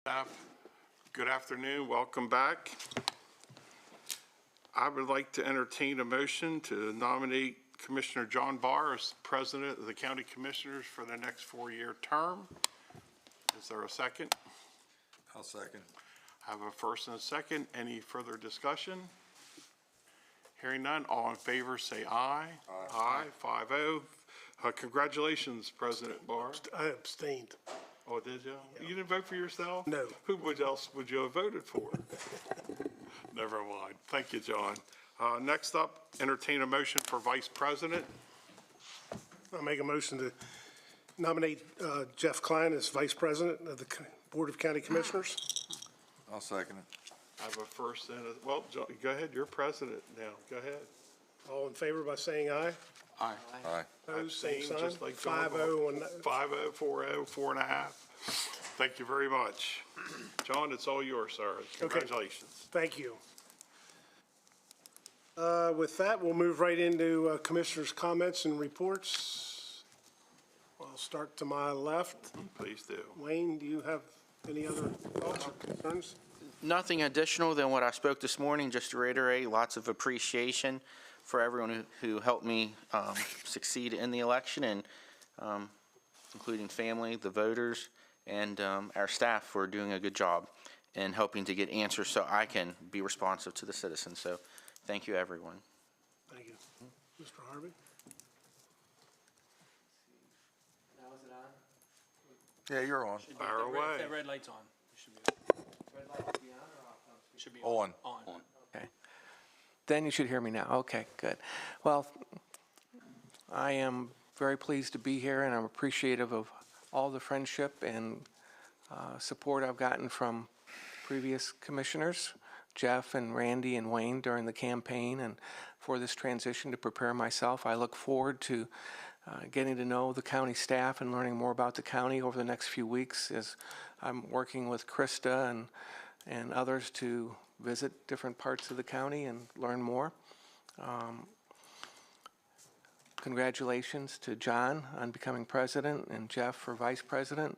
Staff, good afternoon. Welcome back. I would like to entertain a motion to nominate Commissioner John Barr as President of the County Commissioners for the next 4-year term. Is there a second? I'll second. I have a first and a second. Any further discussion? Hearing none, all in favor say aye. Aye. 5-0. Congratulations, President Barr. I abstained. Oh, did you? You didn't vote for yourself? No. Who else would you have voted for? Never mind. Thank you, John. Next up, entertain a motion for Vice President. I'll make a motion to nominate Jeff Klein as Vice President of the Board of County Commissioners. I'll second it. I have a first and a, well, John, go ahead. You're president now. Go ahead. All in favor by saying aye. Aye. Aye. Opposed, same Abstain, sign. just like John 5-0 on 5-0, 4-0, 4.5. Thank you very much. John, it's all yours, sir. Congratulations. Thank you. With that, we'll move right into Commissioners' comments and reports. I'll start to my left. Please do. Wayne, do you have any other thoughts or concerns? Nothing additional than what I spoke this morning, just to reiterate, lots of appreciation for everyone who helped me succeed in the election, and including family, the voters, and our staff for doing a good job in helping to get answers so I can be responsive to the citizens. So thank you, everyone. Thank you. Mr. Harvey? Now is it on? Yeah, you're on. Fire away. That red light's on. It should be Red light to be on or off? It should be On. on. Okay. Then you should hear me now. Okay, good. Well, I am very pleased to be here, and I'm appreciative of all the friendship and support I've gotten from previous commissioners, Jeff and Randy and Wayne, during the campaign and for this transition to prepare myself. I look forward to getting to know the county staff and learning more about the county over the next few weeks as I'm working with Krista and others to visit different parts of the county and learn more. Congratulations to John on becoming president and Jeff for vice president.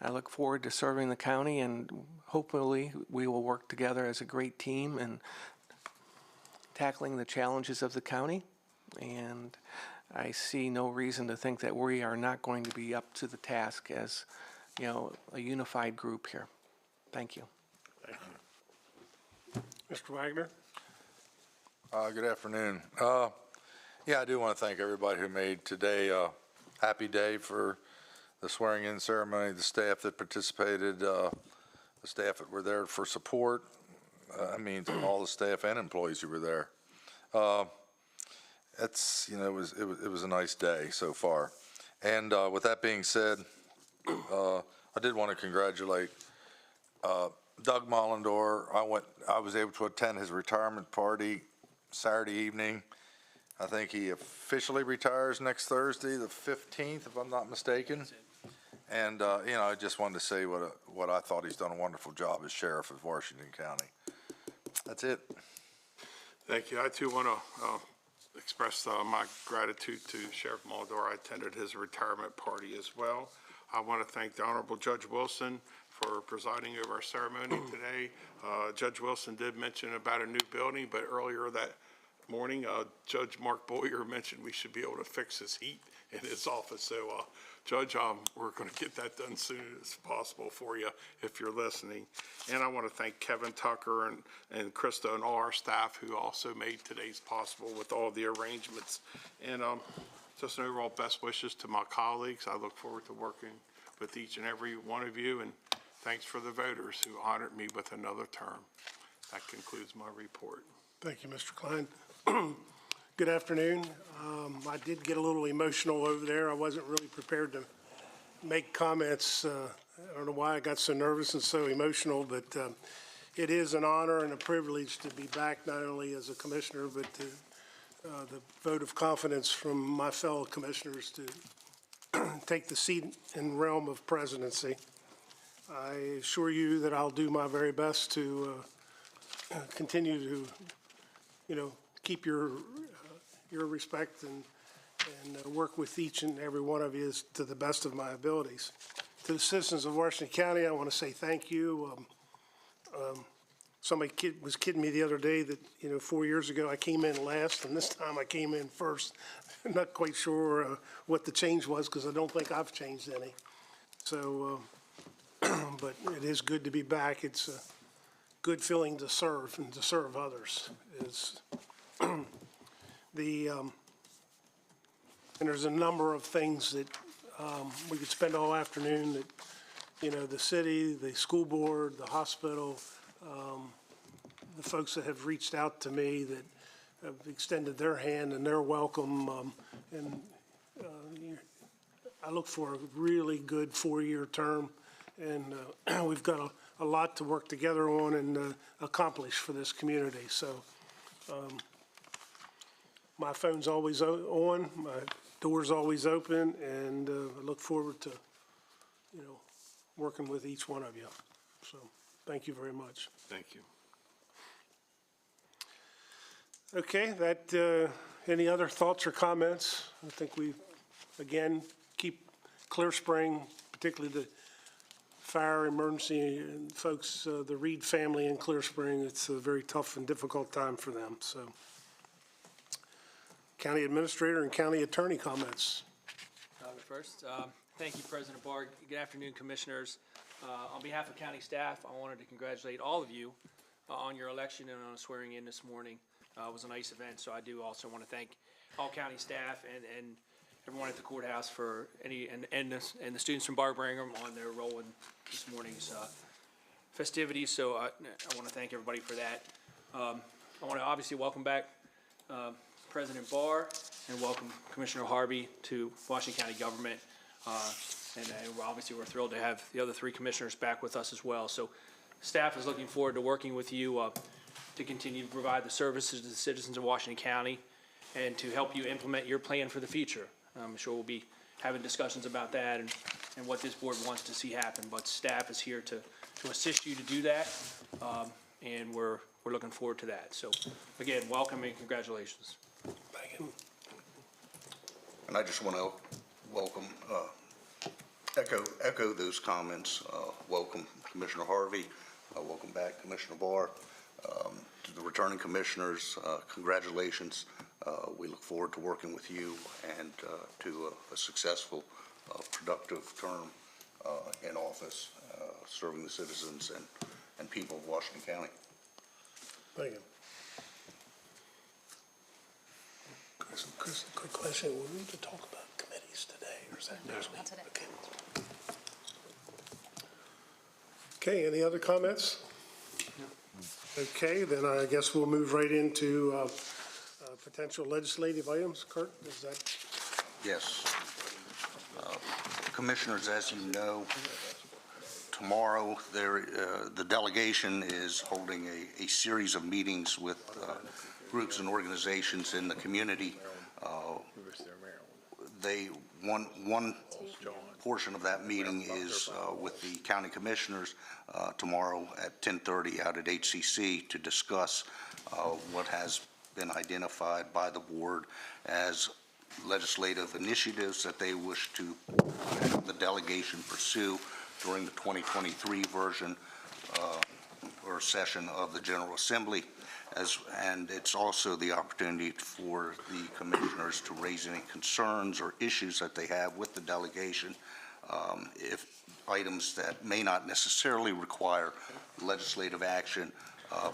I look forward to serving the county, and hopefully we will work together as a great team in tackling the challenges of the county. And I see no reason to think that we are not going to be up to the task as, you know, a unified group here. Thank you. Thank you. Mr. Wagner? Good afternoon. Yeah, I do want to thank everybody who made today a happy day for the swearing-in ceremony, the staff that participated, the staff that were there for support. I mean, all the staff and employees who were there. It's, you know, it was a nice day so far. And with that being said, I did want to congratulate Doug Mollendor. I was able to attend his retirement party Saturday evening. I think he officially retires next Thursday, the 15th, if I'm not mistaken. And you know, I just wanted to say what I thought he's done a wonderful job as sheriff of Washington County. That's it. Thank you. I too want to express my gratitude to Sheriff Mollendor. I attended his retirement party as well. I want to thank the Honorable Judge Wilson for presiding over our ceremony today. Judge Wilson did mention about a new building, but earlier that morning, Judge Mark Boyer mentioned we should be able to fix his heat in his office. So, Judge, we're going to get that done as soon as possible for you if you're listening. And I want to thank Kevin Tucker and Krista and all our staff who also made today's possible with all the arrangements. And just an overall best wishes to my colleagues. I look forward to working with each and every one of you. And thanks for the voters who honored me with another term. That concludes my report. Thank you, Mr. Klein. Good afternoon. I did get a little emotional over there. I wasn't really prepared to make comments. I don't know why I got so nervous and so emotional, but it is an honor and a privilege to be back not only as a commissioner, but to the vote of confidence from my fellow commissioners to take the seat in realm of presidency. I assure you that I'll do my very best to continue to, you know, keep your respect and work with each and every one of you to the best of my abilities. To the citizens of Washington County, I want to say thank you. Somebody was kidding me the other day that, 4 years ago I came in last, and this time I came in first. I'm not quite sure what the change was, because I don't think I've changed any. So, but it is good to be back. It's a good feeling to serve and to serve others. And there's a number of things that we could spend all afternoon that, the city, the school board, the hospital, the folks that have reached out to me that have extended their hand and their welcome. I look for a really good 4-year term, and we've got a lot to work together on and accomplish for this community. So my phone's always on, my door's always open, and I look forward to, working with each one of you. So thank you very much. Thank you. Okay, any other thoughts or comments? I think we, again, keep Clear Spring, particularly the fire emergency and folks, the Reed family in Clear Spring, it's a very tough and difficult time for them, so. County Administrator and County Attorney comments. First, thank you, President Barr. Good afternoon, Commissioners. On behalf of county staff, I wanted to congratulate all of you on your election and on swearing in this morning. It was a nice event, so I do also want to thank all county staff and everyone at the courthouse for and the students from Bar Brigham on their role in this morning's festivities. So I want to thank everybody for that. I want to obviously welcome back President Barr and welcome Commissioner Harvey to Washington County government. And obviously we're thrilled to have the other 3 commissioners back with us as well. So staff is looking forward to working with you to continue to provide the services to the citizens of Washington County and to help you implement your plan for the future. I'm sure we'll be having discussions about that and what this board wants to see happen, but staff is here to assist you to do that, and we're looking forward to that. So again, welcome and congratulations. Thank you. And I just want to welcome, echo those comments. Welcome Commissioner Harvey. Welcome back Commissioner Barr. To the returning commissioners, congratulations. We look forward to working with you and to a successful, productive term in office, serving the citizens and people of Washington County. Thank you. Chris, quick question. We need to talk about committees today, or is that next week? Not today. Okay, any other comments? Okay, then I guess we'll move right into potential legislative items. Kurt, is that? Yes. Commissioners, as you know, tomorrow the delegation is holding a series of meetings with groups and organizations in the community. One portion of that meeting is with the county commissioners tomorrow at 10:30 out at HCC to discuss what has been identified by the board as legislative initiatives that they wish to have the delegation pursue during the 2023 version or session of the General Assembly. And it's also the opportunity for the commissioners to raise any concerns or issues that they have with the delegation, if items that may not necessarily require legislative action,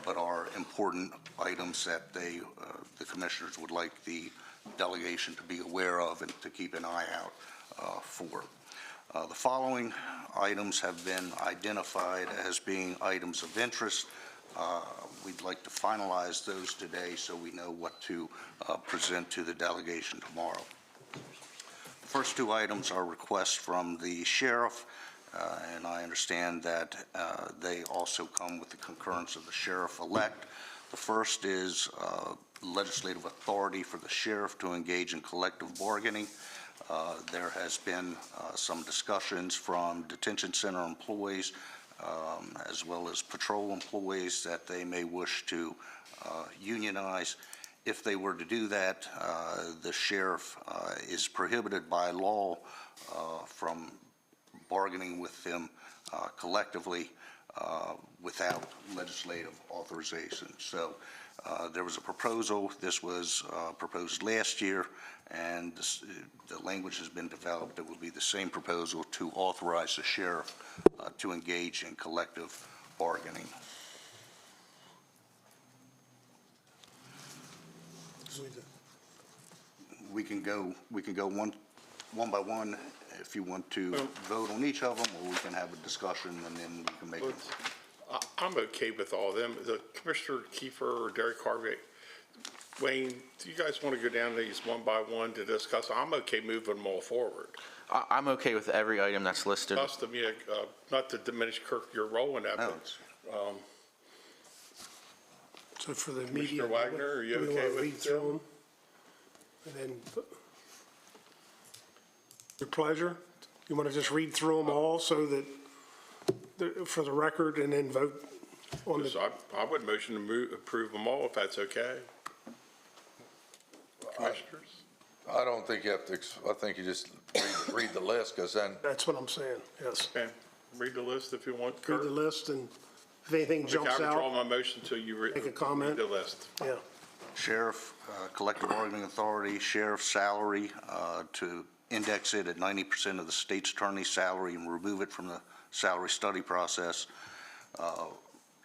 but are important items that the commissioners would like the delegation to be aware of and to keep an eye out for. The following items have been identified as being items of interest. We'd like to finalize those today so we know what to present to the delegation tomorrow. The first 2 items are requests from the sheriff, and I understand that they also come with the concurrence of the sheriff-elect. The first is legislative authority for the sheriff to engage in collective bargaining. There has been some discussions from detention center employees as well as patrol employees that they may wish to unionize. If they were to do that, the sheriff is prohibited by law from bargaining with them collectively without legislative authorization. So there was a proposal. This was proposed last year, and the language has been developed. It will be the same proposal to authorize the sheriff to engage in collective bargaining. We can go one by one if you want to vote on each of them, or we can have a discussion and then we can make it. I'm okay with all of them. The Commissioner Kiefer or Derek Harvey, Wayne, do you guys want to go down these one by one to discuss? I'm okay moving them all forward. I'm okay with every item that's listed. Custom, yeah, not to diminish, Kirk, your role in that, No, but So for the media. Commissioner Wagner, are you we okay wanna with read through them? And then, your pleasure? You want to just read through them all so that, for the record, and then vote on so the, I would motion to approve them all if that's okay. Commissioners? I don't think you have to, I think you just read the list, because then, that's what I'm saying, yes. Okay, read the list if you want, Read Kirk. the list, and if anything Okay, jumps I withdraw out, my motion until you Make a comment. read the list. yeah. Sheriff, collective bargaining authority, sheriff's salary, to index it at 90% of the state's attorney's salary and remove it from the salary study process.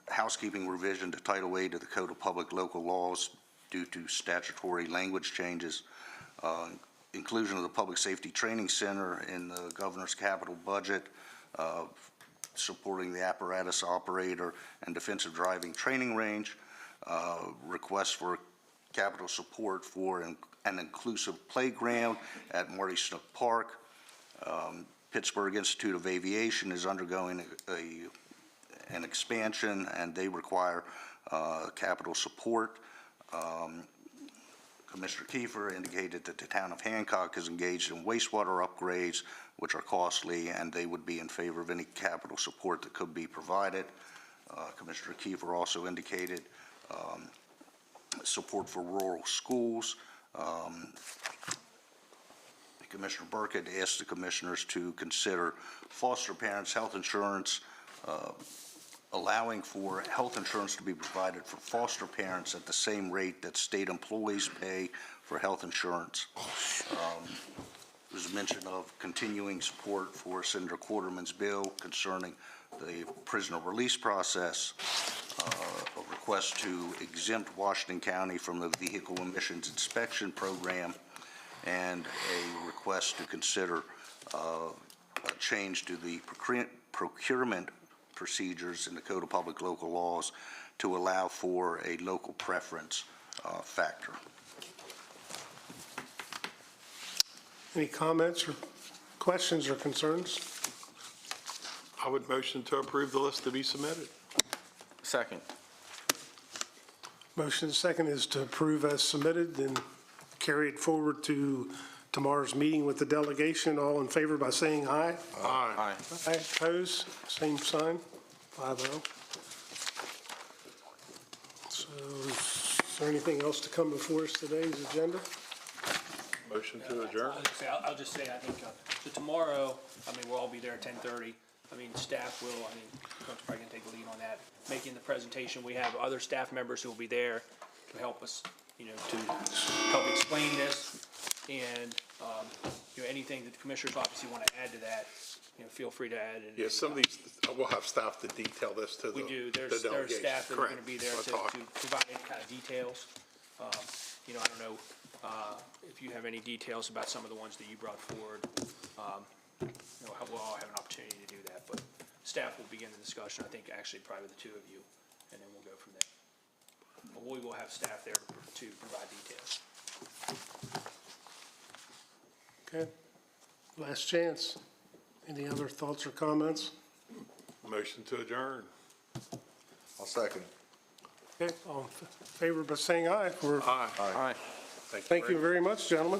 Housekeeping revision to Title 8 of the Code of Public Local Laws due to statutory language changes. Inclusion of the Public Safety Training Center in the governor's capital budget, supporting the apparatus operator and defensive driving training range. Request for capital support for an inclusive playground at Marty Snook Park. Pittsburgh Institute of Aviation is undergoing an expansion, and they require capital support. Commissioner Kiefer indicated that the town of Hancock is engaged in wastewater upgrades, which are costly, and they would be in favor of any capital support that could be provided. Commissioner Kiefer also indicated support for rural schools. Commissioner Burkett asked the commissioners to consider foster parents' health insurance, allowing for health insurance to be provided for foster parents at the same rate that state employees pay for health insurance. There was mention of continuing support for Senator Quarterman's bill concerning the prisoner release process, a request to exempt Washington County from the vehicle emissions inspection program, and a request to consider a change to the procurement procedures in the Code of Public Local Laws to allow for a local preference factor. Any comments or questions or concerns? I would motion to approve the list to be submitted. Second. Motion second is to approve as submitted, then carry it forward to tomorrow's meeting with the delegation. All in favor by saying aye. Aye. Aye. Aye, opposed, same sign, 5-0. So is there anything else to come before us today's agenda? Motion to adjourn. I'll just say, I think, so tomorrow, I mean, we'll all be there at 10:30. I mean, staff will, I mean, Coach's probably gonna take the lead on that, making the presentation. We have other staff members who will be there to help us, you know, to help explain this. And, you know, anything that the commissioners obviously want to add to that, you know, feel free to add. Yeah, some of these, we'll have staff to detail this to the We do, the there's delegation. staff that are gonna Correct. be there We'll to talk. provide any kind of details. You know, I don't know, if you have any details about some of the ones that you brought forward. You know, we'll all have an opportunity to do that, but staff will begin the discussion, I think, actually probably the two of you, and then we'll go from there. But we will have staff there to provide details. Okay, last chance. Any other thoughts or comments? Motion to adjourn. I'll second. Okay, all in favor by saying aye. Aye. Aye. Thank you very much, gentlemen.